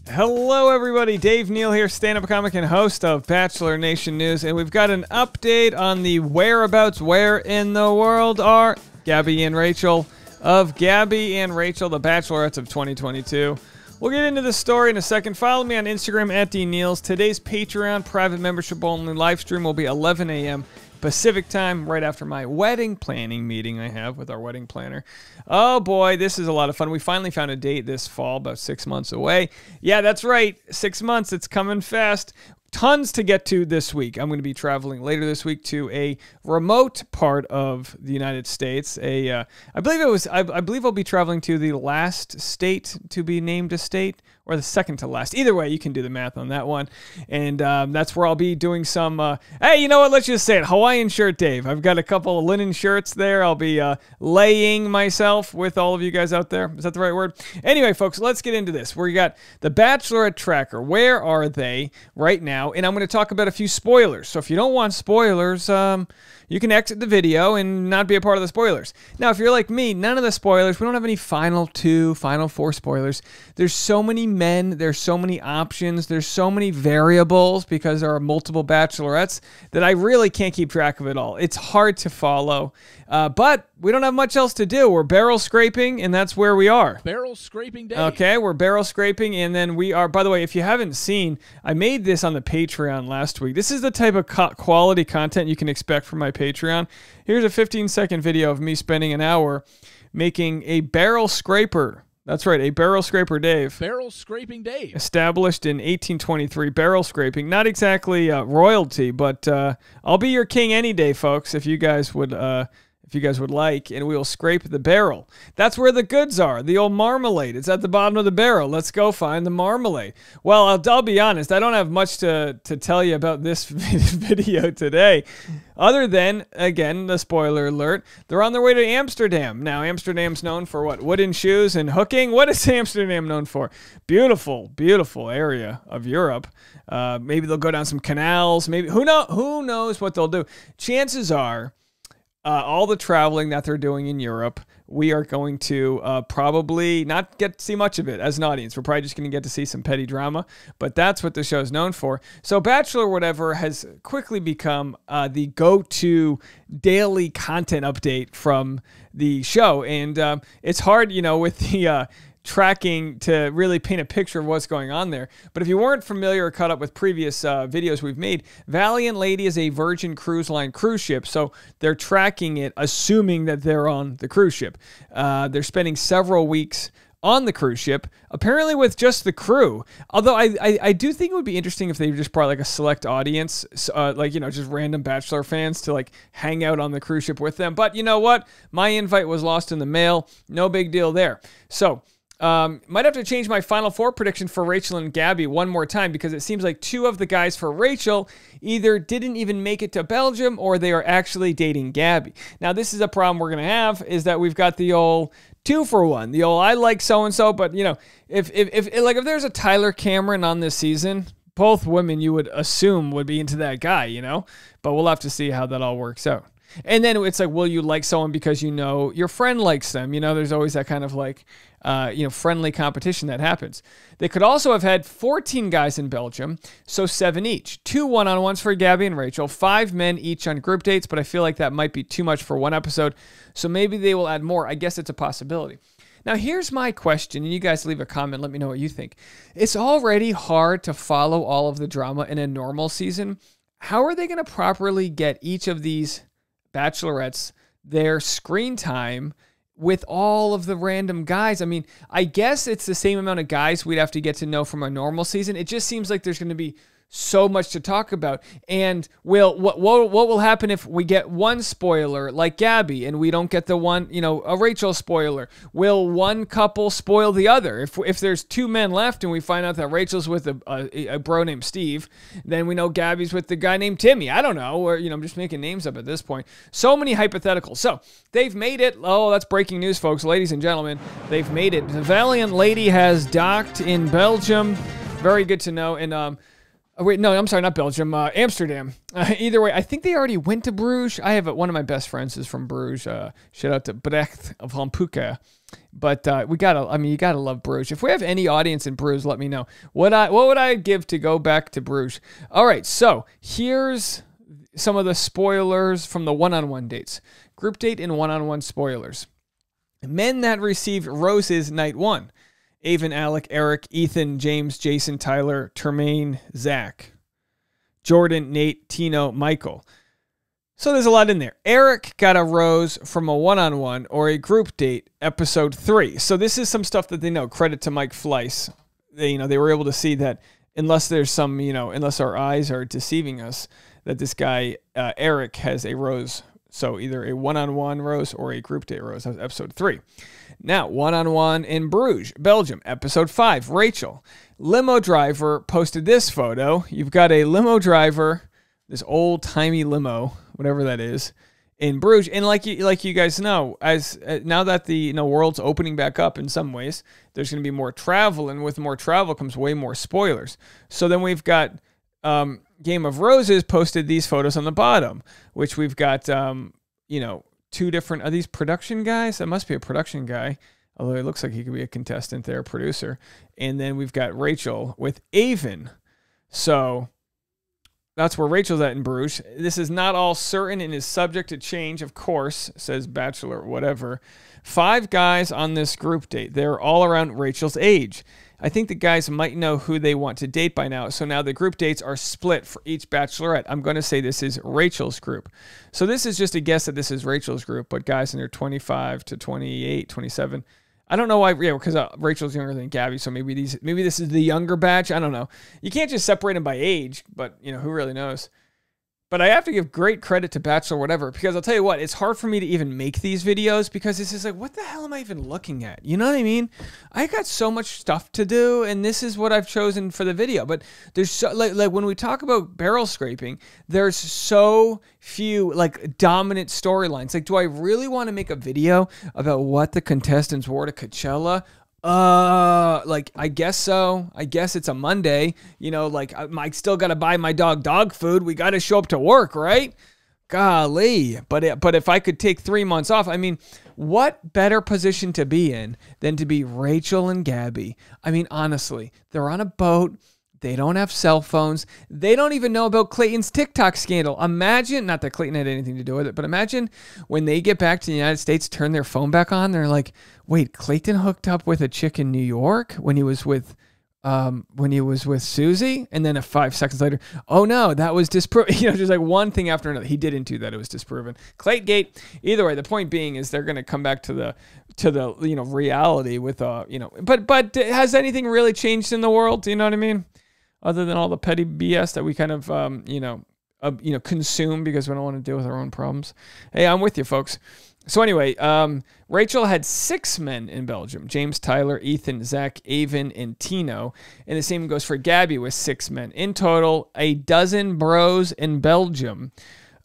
Hello everybody, Dave Neal here, stand-up comic and host of Bachelor Nation News, and we've got an update on the whereabouts. Where in the world are Gabby and Rachel of Gabby and Rachel, the Bachelorettes of 2022. We'll get into the story in a second. Follow me on Instagram at DNeals. Today's Patreon private membership only live stream will be 11 a.m. Pacific time, right after my wedding planning meeting I have with our wedding planner. Oh boy, this is a lot of fun. We finally found a date this fall, about 6 months away. Yeah, that's right, 6 months. It's coming fast. Tons to get to this week. I'm going to be traveling later this week to a remote part of the United States. I believe I'll be traveling to the last state to be named a state, or the second to last. Either way, you can do the math on that one. And that's where I'll be doing some, hey, you know what? Let's just say it. Hawaiian shirt Dave. I've got a couple of linen shirts there. I'll be laying myself with all of you guys out there. Is that the right word? Anyway, folks, let's get into this. We got the Bachelorette tracker. Where are they right now? And I'm going to talk about a few spoilers. So if you don't want spoilers, you can exit the video and not be a part of the spoilers. Now, if you're like me, none of the spoilers. We don't have any final 2, final 4 spoilers. There's so many men. There's so many options. There's so many variables because there are multiple bachelorettes that I really can't keep track of it all. It's hard to follow, but we don't have much else to do. We're barrel scraping, and that's where we are. Barrel scraping day. Okay, we're barrel scraping, and then we are, by the way, if you haven't seen, I made this on the Patreon last week. This is the type of quality content you can expect from my Patreon. Here's a 15-second video of me spending an hour making a barrel scraper. That's right, a barrel scraper Dave. Barrel scraping Dave. Established in 1823, barrel scraping. Not exactly royalty, but I'll be your king any day, folks, if you guys would like, and we will scrape the barrel. That's where the goods are. The old marmalade. It's at the bottom of the barrel. Let's go find the marmalade. Well, I'll be honest. I don't have much to tell you about this video today, other than, again, the spoiler alert, they're on their way to Amsterdam. Now, Amsterdam's known for what? Wooden shoes and hooking? What is Amsterdam known for? Beautiful, beautiful area of Europe. Maybe they'll go down some canals. Maybe, who knows what they'll do. Chances are, all the traveling that they're doing in Europe, we are going to probably not get to see much of it as an audience. We're probably just going to get to see some petty drama, but that's what the show is known for. So Bachelor Whatever has quickly become the go-to daily content update from the show, and it's hard, you know, with the tracking to really paint a picture of what's going on there. But if you weren't familiar or caught up with previous videos we've made, Valiant Lady is a Virgin Cruise Line cruise ship, so they're tracking it assuming that they're on the cruise ship. They're spending several weeks on the cruise ship, apparently with just the crew. Although I do think it would be interesting if they just brought like a select audience, like, you know, just random Bachelor fans to like hang out on the cruise ship with them. But you know what? My invite was lost in the mail. No big deal there. So might have to change my Final Four prediction for Rachel and Gabby one more time, because it seems like 2 of the guys for Rachel either didn't even make it to Belgium or they are actually dating Gabby. Now, this is a problem we're going to have, is that we've got the old 2-for-1. The old, I like so-and-so, but, you know, if there's a Tyler Cameron on this season, both women you would assume would be into that guy, you know? But we'll have to see how that all works out. And then it's like, will you like someone because you know your friend likes them? You know, there's always that kind of like, you know, friendly competition that happens. They could also have had 14 guys in Belgium, so 7 each. 2 one-on-ones for Gabby and Rachel, 5 men each on group dates, but I feel like that might be too much for one episode, so maybe they will add more. I guess it's a possibility. Now, here's my question, and you guys leave a comment. Let me know what you think. It's already hard to follow all of the drama in a normal season. How are they going to properly get each of these bachelorettes their screen time with all of the random guys? I mean, I guess it's the same amount of guys we'd have to get to know from a normal season. It just seems like there's going to be so much to talk about. And what will happen if we get one spoiler like Gabby and we don't get the one, you know, a Rachel spoiler? Will one couple spoil the other? If there's 2 men left and we find out that Rachel's with a bro named Steve, then we know Gabby's with the guy named Timmy. I don't know, or, you know, I'm just making names up at this point. So many hypotheticals. So they've made it. Oh, that's breaking news, folks. Ladies and gentlemen, they've made it. The Valiant Lady has docked in Belgium. Very good to know. And Oh, wait, no, I'm sorry, not Belgium. Amsterdam. Either way, I think they already went to Bruges. I have one of my best friends is from Bruges. Shout out to Brecht of Hampuke. But you gotta love Bruges. If we have any audience in Bruges, let me know. What would I give to go back to Bruges? All right, so here's some of the spoilers from the one-on-one dates. Group date and one-on-one spoilers. Men that received roses night 1. Avon, Alec, Eric, Ethan, James, Jason, Tyler, Termaine, Zach, Jordan, Nate, Tino, Michael. So there's a lot in there. Eric got a rose from a one-on-one or a group date, episode 3. So this is some stuff that they know. Credit to Mike Fleiss. They were able to see that unless there's some, unless our eyes are deceiving us, that this guy, Eric, has a rose. So either a one-on-one rose or a group date rose. That was episode 3. Now, one-on-one in Bruges, Belgium, episode 5. Rachel, limo driver, posted this photo. You've got a limo driver, this old-timey limo, whatever that is, in Bruges. And like you guys know, as now that the world's opening back up in some ways, there's going to be more travel, and with more travel comes way more spoilers. So then we've got Game of Roses posted these photos on the bottom, which we've got, 2 different, are these production guys? That must be a production guy, although it looks like he could be a contestant there, producer. And then we've got Rachel with Avon. So that's where Rachel's at in Bruges. This is not all certain and is subject to change, of course, says Bachelor, whatever. 5 guys on this group date. They're all around Rachel's age. I think the guys might know who they want to date by now. So now the group dates are split for each Bachelorette. I'm going to say this is Rachel's group. So this is just a guess that this is Rachel's group, but guys in their 25 to 28, 27. I don't know why, because Rachel's younger than Gabby, so maybe this is the younger batch. I don't know. You can't just separate them by age, but who really knows? But I have to give great credit to Bachelor whatever, because I'll tell you what, it's hard for me to even make these videos because it's just like, what the hell am I even looking at? You know what I mean? I got so much stuff to do, and this is what I've chosen for the video. But there's so, like when we talk about barrel scraping, there's so few dominant storylines. Like, do I really want to make a video about what the contestants wore to Coachella? I guess so. I guess it's a Monday, I still got to buy my dog food. We got to show up to work, right? Golly. But if I could take 3 months off, what better position to be in than to be Rachel and Gabby? Honestly, they're on a boat. They don't have cell phones. They don't even know about Clayton's TikTok scandal. Imagine, not that Clayton had anything to do with it, but imagine when they get back to the United States, turn their phone back on. They're like, wait, Clayton hooked up with a chick in New York when he was with Susie, and then 5 seconds later, oh no, that was disproven. Just like one thing after another. He didn't do that. It was disproven. Claytgate. Either way, the point being is they're going to come back to the reality with But has anything really changed in the world? Do you know what I mean? Other than all the petty BS that we kind of, consume because we don't want to deal with our own problems. Hey, I'm with you, folks. So anyway, Rachel had 6 men in Belgium: James, Tyler, Ethan, Zach, Avon, and Tino. And the same goes for Gabby with 6 men. In total, a dozen bros in Belgium.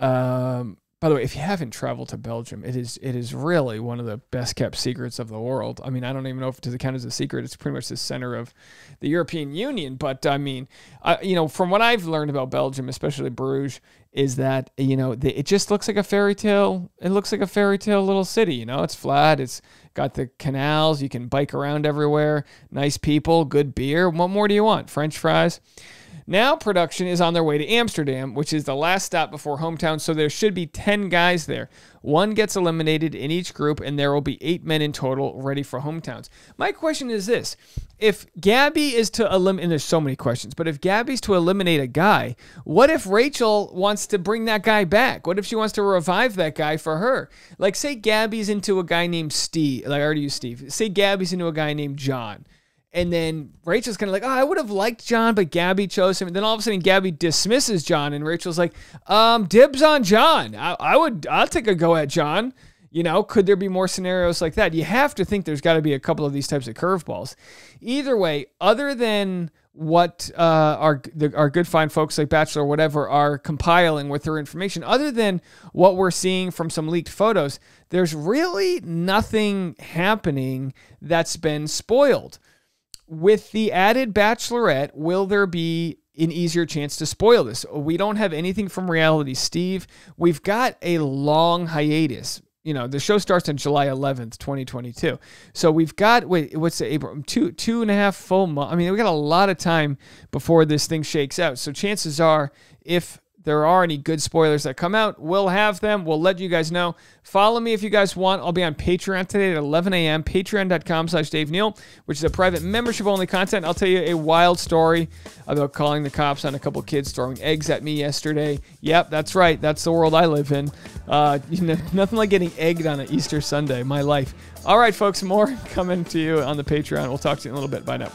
By the way, if you haven't traveled to Belgium, it is really one of the best kept secrets of the world. I don't even know if it count as a secret. It's pretty much the center of the European Union. But from what I've learned about Belgium, especially Bruges, is that it just looks like a fairy tale. It looks like a fairy tale little city. It's flat. It's got the canals. You can bike around everywhere. Nice people, good beer. What more do you want? French fries. Now production is on their way to Amsterdam, which is the last stop before hometown, so there should be 10 guys there. 1 gets eliminated in each group, and there will be 8 men in total ready for hometowns. My question is this. If Gabby is to eliminate, and there's so many questions, but if Gabby's to eliminate a guy, what if Rachel wants to bring that guy back? What if she wants to revive that guy for her? Like, say Gabby's into a guy named Steve. Like, I already used Steve. Say Gabby's into a guy named John. And then Rachel's kind of like, oh, I would have liked John, but Gabby chose him. And then all of a sudden, Gabby dismisses John, and Rachel's like, dibs on John. I'll take a go at John. Could there be more scenarios like that? You have to think there's got to be a couple of these types of curveballs. Either way, other than what our good fine folks like Bachelor or whatever are compiling with their information, other than what we're seeing from some leaked photos, there's really nothing happening that's been spoiled. With the added Bachelorette, will there be an easier chance to spoil this. We don't have anything from Reality Steve. We've got a long hiatus. You know, the show starts on July 11th, 2022. So we've got, what's the April? Two and a half full months. I mean, we got a lot of time before this thing shakes out. So chances are, if there are any good spoilers that come out, we'll have them. We'll let you guys know. Follow me if you guys want. I'll be on Patreon today at 11 a.m. Patreon.com/Dave Neal, which is a private membership-only content. I'll tell you a wild story about calling the cops on a couple kids throwing eggs at me yesterday. Yep, that's right. That's the world I live in. Nothing like getting egged on an Easter Sunday. My life. All right, folks, more coming to you on the Patreon. We'll talk to you in a little bit. Bye now.